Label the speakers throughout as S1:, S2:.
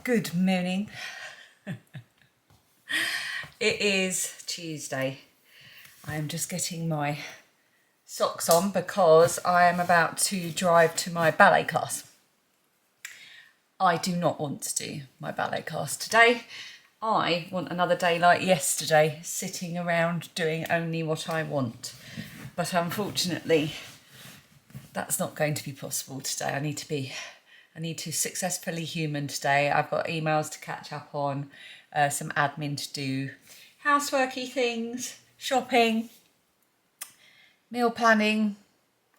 S1: Good morning. It is Tuesday. I am just getting my socks on because I am about to drive to my ballet class. I do not want to do my ballet class today. I want another day like yesterday, sitting around doing only what I want. But unfortunately, that's not going to be possible today. I need to successfully human today. I've got emails to catch up on, some admin to do, houseworky things, shopping, meal planning,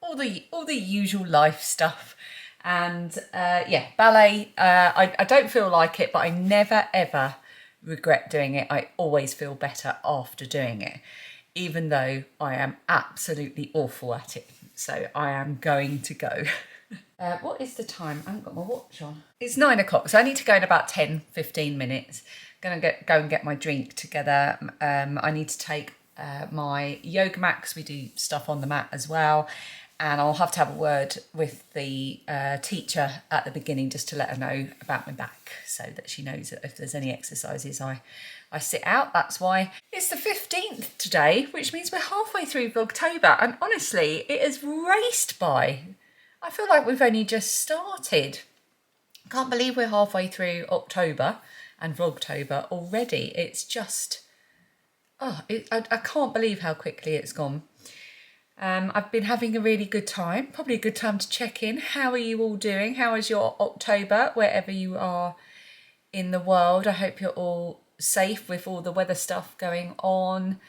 S1: all the usual life stuff. And yeah, ballet, I don't feel like it, but I never ever regret doing it. I always feel better after doing it, even though I am absolutely awful at it. So I am going to go. What is the time? I haven't got my watch on. It's 9 o'clock, so I need to go in about 10-15 minutes. I'm going to go and get my drink together. I need to take my yoga mat because we do stuff on the mat as well. And I'll have to have a word with the teacher at the beginning just to let her know about my back so that she knows that if there's any exercises I sit out. That's why it's the 15th today, which means we're halfway through Vlogtober. And honestly, it has raced by. I feel like we've only just started. I can't believe we're halfway through October and Vlogtober already. It's just, I can't believe how quickly it's gone. I've been having a really good time, probably a good time to check in. How are you all doing? How is your October, wherever you are in the world? I hope you're all safe with all the weather stuff going on.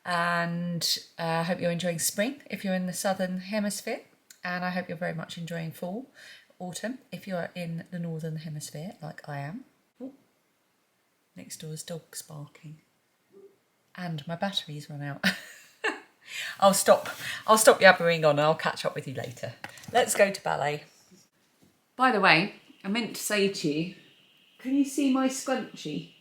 S1: And I hope you're enjoying spring if you're in the southern hemisphere. And I hope you're very much enjoying fall, autumn, if you're in the northern hemisphere, like I am. Ooh. Next door is dogs barking. And my batteries run out. I'll stop yabbering on and I'll catch up with you later. Let's go to ballet. By the way, I meant to say to you, can you see my scrunchie?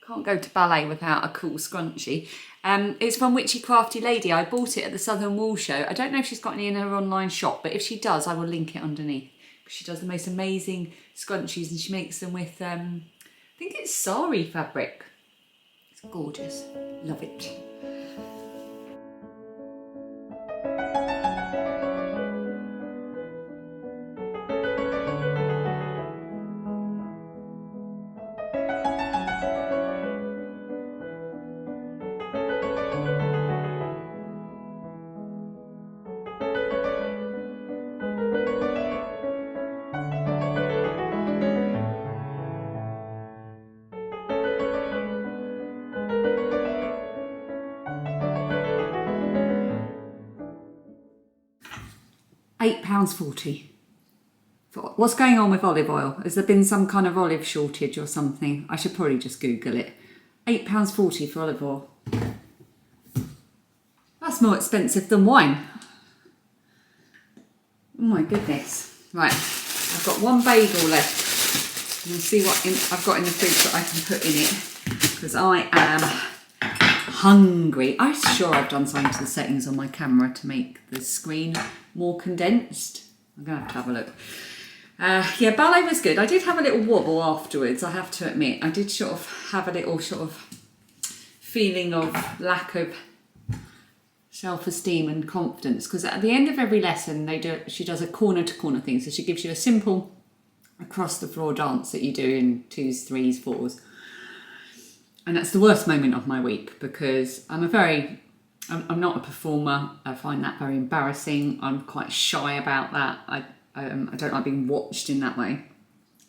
S1: Can't go to ballet without a cool scrunchie. It's from Witchy Crafty Lady. I bought it at the Southern Wall Show. I don't know if she's got any in her online shop, but if she does, I will link it underneath. She does the most amazing scrunchies and she makes them with, I think it's sari fabric. It's gorgeous. Love it. £8.40. What's going on with olive oil? Has there been some kind of olive shortage or something? I should probably just Google it. £8.40 for olive oil. That's more expensive than wine. Oh my goodness. Right, I've got one bagel left. We'll see what I've got in the fridge that I can put in it because I am hungry. I'm sure I've done something to the settings on my camera to make the screen more condensed. I'm going to have to have a look. Yeah, ballet was good. I did have a little wobble afterwards, I have to admit. I did sort of have a little sort of feeling of lack of self-esteem and confidence because at the end of every lesson she does a corner-to-corner thing. So she gives you a simple across-the-floor dance that you do in 2s, 3s, 4s. And that's the worst moment of my week because I'm not a performer. I find that very embarrassing. I'm quite shy about that. I don't like being watched in that way.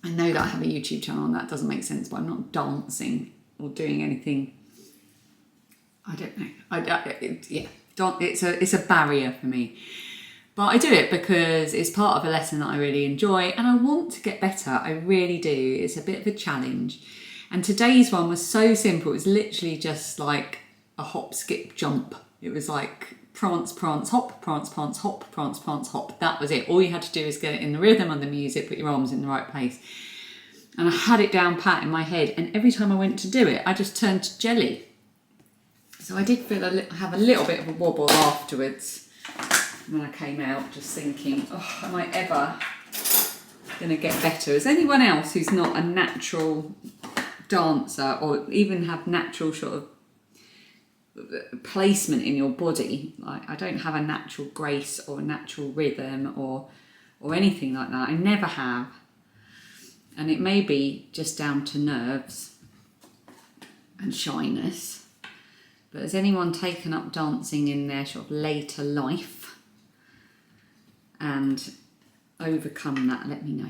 S1: I know that I have a YouTube channel and that doesn't make sense, but I'm not dancing or doing anything. I don't know. It's a barrier for me. But I do it because it's part of a lesson that I really enjoy and I want to get better. I really do. It's a bit of a challenge. And today's one was so simple. It was literally just like a hop, skip, jump. It was like prance, prance, hop, prance, prance, hop, prance, prance, hop. That was it. All you had to do is get it in the rhythm of the music, put your arms in the right place. And I had it down pat in my head. And every time I went to do it, I just turned to jelly. So I did have a little bit of a wobble afterwards when I came out, just thinking, oh, am I ever going to get better. As anyone else who's not a natural dancer or even have natural sort of placement in your body, like I don't have a natural grace or a natural rhythm or anything like that. I never have. And it may be just down to nerves and shyness. But has anyone taken up dancing in their sort of later life and overcome that? Let me know.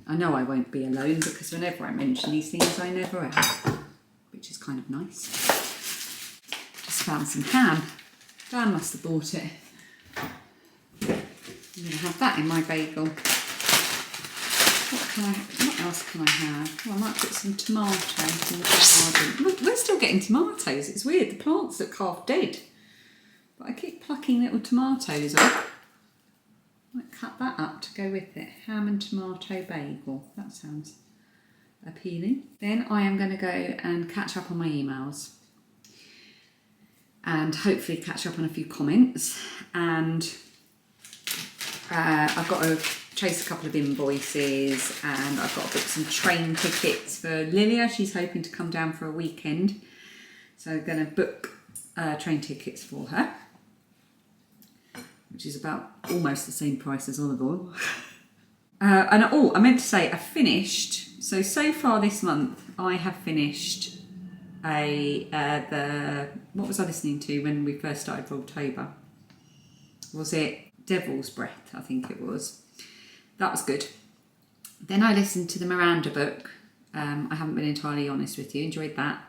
S1: I know I won't be alone, because whenever I mention these things, I never am, which is kind of nice. Just found some ham. Dan must have bought it. I'm going to have that in my bagel. What else can I have? Oh, I might put some tomatoes in the garden. Look, we're still getting tomatoes. It's weird. The plants look half dead. But I keep plucking little tomatoes up. Might cut that up to go with it. Ham and tomato bagel. That sounds appealing. Then I am going to go and catch up on my emails. And hopefully catch up on a few comments. And I've got to chase a couple of invoices, and I've got to book some train tickets for Lilia. She's hoping to come down for a weekend, so I'm going to book train tickets for her, which is about almost the same price as olive oil. I meant to say I finished. So far this month I have finished what was I listening to when we first started Vlogtober? Was it Devil's Breath? I think it was. That was good. Then I listened to the Miranda book. I haven't been entirely honest with you. Enjoyed that.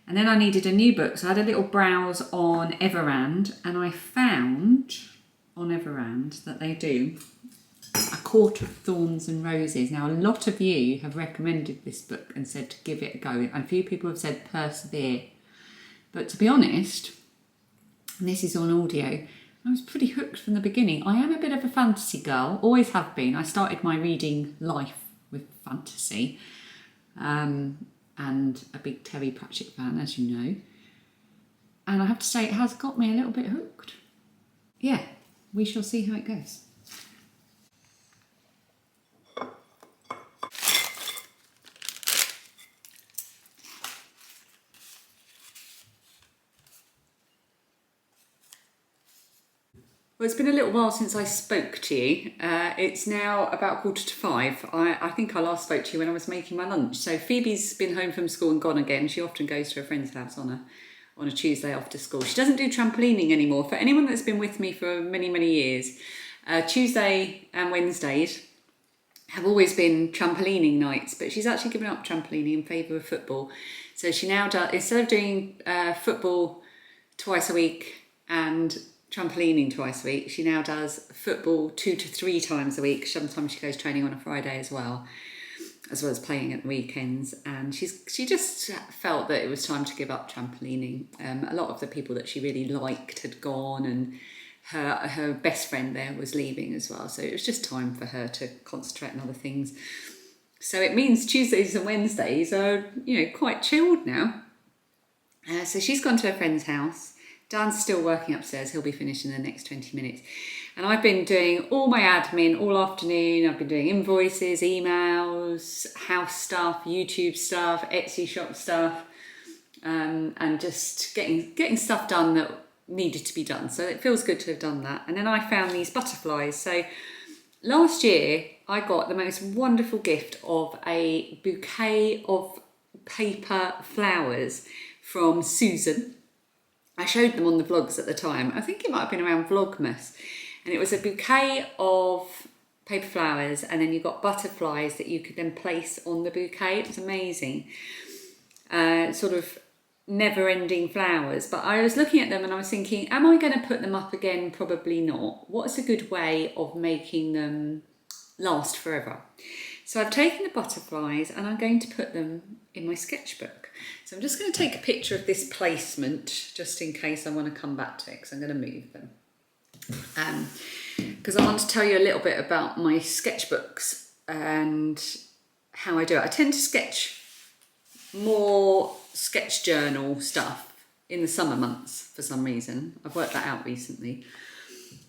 S1: And then I needed a new book, so I had a little browse on Everand, and I found on Everand that they do A Court of Thorns and Roses. Now, a lot of you have recommended this book and said to give it a go, and a few people have said persevere. But to be honest, and this is on audio, I was pretty hooked from the beginning. I am a bit of a fantasy girl, always have been. I started my reading life with fantasy, and a big Terry Pratchett fan, as you know. And I have to say, it has got me a little bit hooked. Yeah, we shall see how it goes. Well, it's been a little while since I spoke to you. It's now about 4:45. I think I last spoke to you when I was making my lunch. So Phoebe's been home from school and gone again. She often goes to a friend's house on a Tuesday after school. She doesn't do trampolining anymore. For anyone that's been with me for many, many years, Tuesday and Wednesdays have always been trampolining nights, but she's actually given up trampolining in favour of football. So she now does, instead of doing football twice a week and trampolining twice a week, she now does football 2 to 3 times a week. Sometimes she goes training on a Friday as well as playing at the weekends. And she just felt that it was time to give up trampolining. A lot of the people that she really liked had gone, and her best friend there was leaving as well. So it was just time for her to concentrate on other things. So it means Tuesdays and Wednesdays are, quite chilled now. So she's gone to her friend's house. Dan's still working upstairs. He'll be finished in the next 20 minutes. And I've been doing all my admin all afternoon. I've been doing invoices, emails, house stuff, YouTube stuff, Etsy shop stuff, and just getting stuff done that needed to be done. So it feels good to have done that. And then I found these butterflies. So last year I got the most wonderful gift of a bouquet of paper flowers from Susan. I showed them on the vlogs at the time. I think it might have been around Vlogmas. And it was a bouquet of paper flowers, and then you got butterflies that you could then place on the bouquet. It was amazing. Sort of never-ending flowers. But I was looking at them and I was thinking, am I going to put them up again? Probably not. What's a good way of making them last forever? So I've taken the butterflies and I'm going to put them in my sketchbook. So I'm just going to take a picture of this placement just in case I want to come back to it, because I'm going to move them. Because I want to tell you a little bit about my sketchbooks and how I do it. I tend to sketch more sketch journal stuff in the summer months for some reason. I've worked that out recently.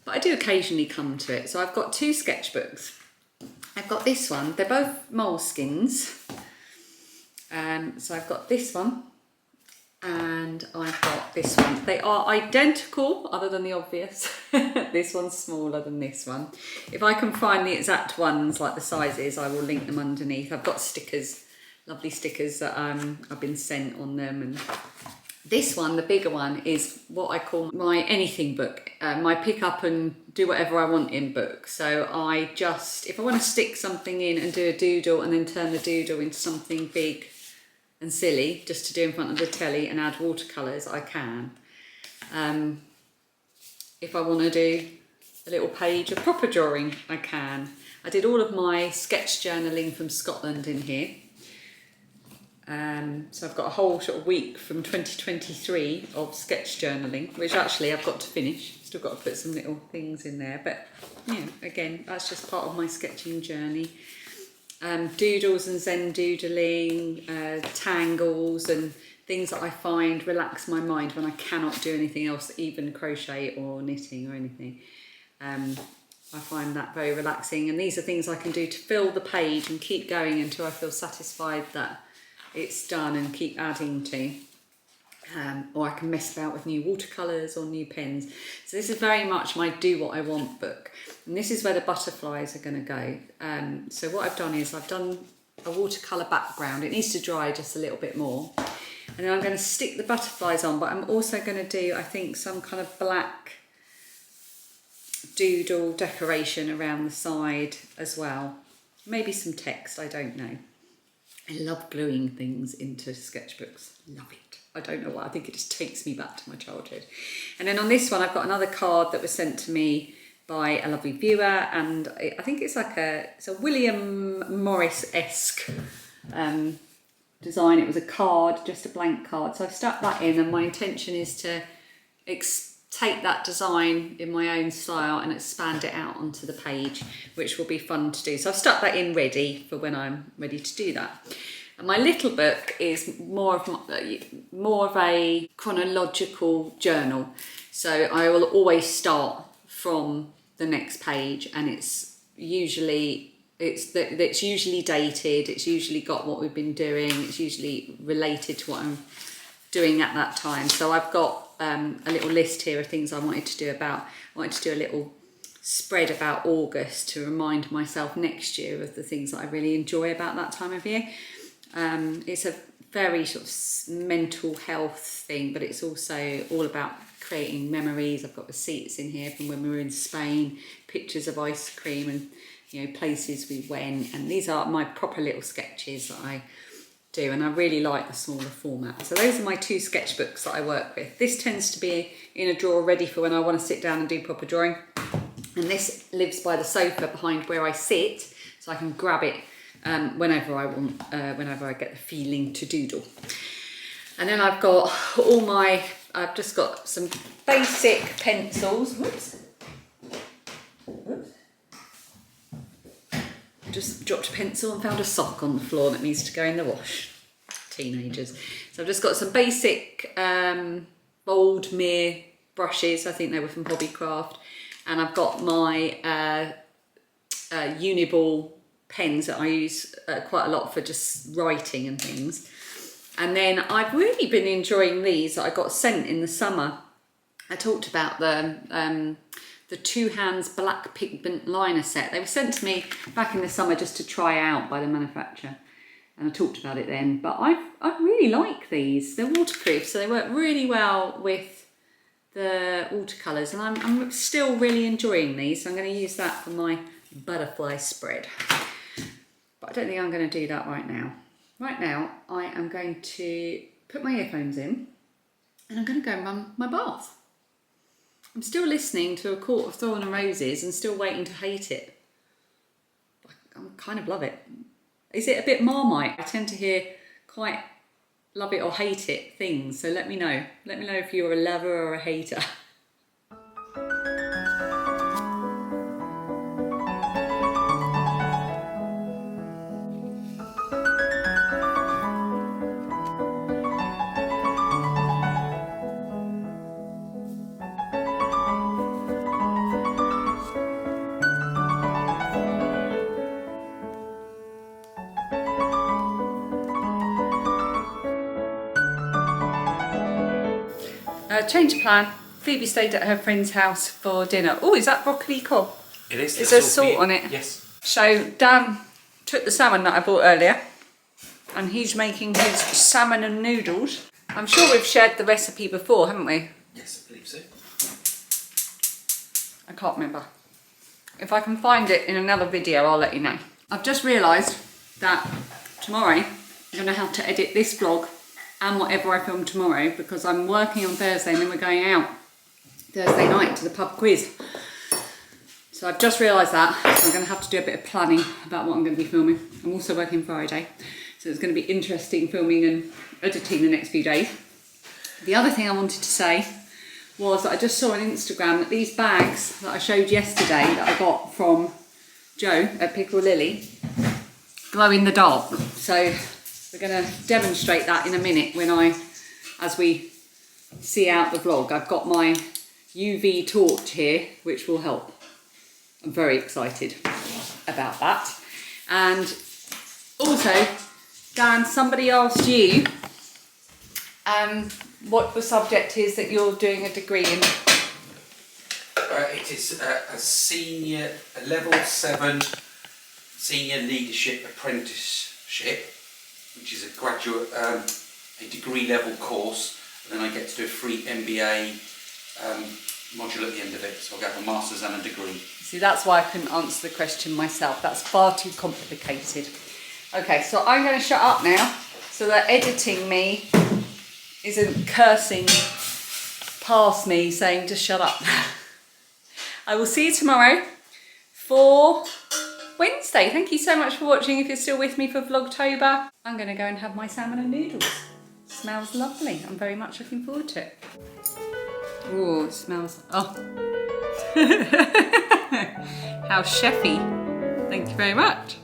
S1: But I do occasionally come to it. So I've got 2 sketchbooks. I've got this one. They're both moleskins. So I've got this one and I've got this one. They are identical other than the obvious. This one's smaller than this one. If I can find the exact ones, like the sizes, I will link them underneath. I've got stickers, lovely stickers that I've been sent on them. And this one, the bigger one, is what I call my anything book, my pick up and do whatever I want in book. So I just, if I want to stick something in and do a doodle and then turn the doodle into something big and silly, just to do in front of the telly and add watercolours, I can. If I want to do a little page of proper drawing, I can. I did all of my sketch journaling from Scotland in here. So I've got a whole sort of week from 2023 of sketch journaling, which actually I've got to finish. Still got to put some little things in there, but yeah, again, that's just part of my sketching journey. Doodles and Zen doodling, tangles and things that I find relax my mind when I cannot do anything else, even crochet or knitting or anything. I find that very relaxing, and these are things I can do to fill the page and keep going until I feel satisfied that it's done and keep adding to. Or I can mess about with new watercolours or new pens. So this is very much my do what I want book. And this is where the butterflies are going to go. So what I've done is I've done a watercolour background. It needs to dry just a little bit more. And then I'm going to stick the butterflies on, but I'm also going to do, I think, some kind of black doodle decoration around the side as well. Maybe some text, I don't know. I love gluing things into sketchbooks. Love it. I don't know why. I think it just takes me back to my childhood. And then on this one, I've got another card that was sent to me by a lovely viewer, and I think it's like it's a William Morris-esque design. It was a card, just a blank card. So I've stuck that in, and my intention is to take that design in my own style and expand it out onto the page, which will be fun to do. So I've stuck that in ready for when I'm ready to do that. And my little book is more of a chronological journal. So I will always start from the next page, and it's usually dated. It's usually got what we've been doing. It's usually related to what I'm doing at that time. So I've got a little list here of things I wanted to do I wanted to do a little spread about August to remind myself next year of the things that I really enjoy about that time of year. It's a very sort of mental health thing, but it's also all about creating memories. I've got receipts in here from when we were in Spain, pictures of ice cream and places we went, and these are my proper little sketches that I do, and I really like the smaller format. So those are my two sketchbooks that I work with. This tends to be in a drawer ready for when I want to sit down and do proper drawing, and this lives by the sofa behind where I sit, so I can grab it whenever I want, whenever I get the feeling to doodle. And then I've got I've just got some basic pencils. Whoops. Just dropped a pencil and found a sock on the floor that needs to go in the wash. Teenagers. So I've just got some basic bold mere brushes. I think they were from Hobbycraft. And I've got my Uniball pens that I use quite a lot for just writing and things. And then I've really been enjoying these that I got sent in the summer. I talked about the Two Hands Black Pigment Liner set. They were sent to me back in the summer just to try out by the manufacturer, and I talked about it then. But I really like these. They're waterproof, so they work really well with the watercolours, and I'm still really enjoying these. So I'm going to use that for my butterfly spread. But I don't think I'm going to do that right now. Right now, I am going to put my earphones in, and I'm going to go and run my bath. I'm still listening to A Court of Thorn and Roses and still waiting to hate it. I kind of love it. Is it a bit Marmite? I tend to hear quite love it or hate it things, so let me know. Let me know if you're a lover or a hater. change of plan. Phoebe stayed at her friend's house for dinner. Oh, is that broccoli cob?
S2: It is.
S1: Is there salt on it?
S2: Yes.
S1: So Dan took the salmon that I bought earlier and he's making his salmon and noodles. I'm sure we've shared the recipe before, haven't we?
S2: Yes, I believe so.
S1: I can't remember. If I can find it in another video, I'll let you know. I've just realised that tomorrow I'm going to have to edit this vlog and whatever I film tomorrow because I'm working on Thursday and then we're going out Thursday night to the pub quiz. So I've just realised that, so I'm going to have to do a bit of planning about what I'm going to be filming. I'm also working Friday, so it's going to be interesting filming and editing the next few days. The other thing I wanted to say was that I just saw on Instagram that these bags that I showed yesterday that I got from Joe at Pickle Lily glow in the dark. So we're going to demonstrate that in a minute as we see out the vlog. I've got my UV torch here, which will help. I'm very excited about that. And also, Dan, somebody asked you what the subject is that you're doing a degree in.
S2: It is a level 7 senior leadership apprenticeship, which is a graduate, a degree level course, and then I get to do a free MBA module at the end of it, so I'll get a master's and a degree.
S1: See, that's why I couldn't answer the question myself. That's far too complicated. Okay, so I'm going to shut up now so that editing me isn't cursing past me saying just shut up. I will see you tomorrow for Wednesday. Thank you so much for watching. If you're still with me for Vlogtober, I'm going to go and have my salmon and noodles. Smells lovely. I'm very much looking forward to it. Oh, it smells, oh. How chefy. Thank you very much.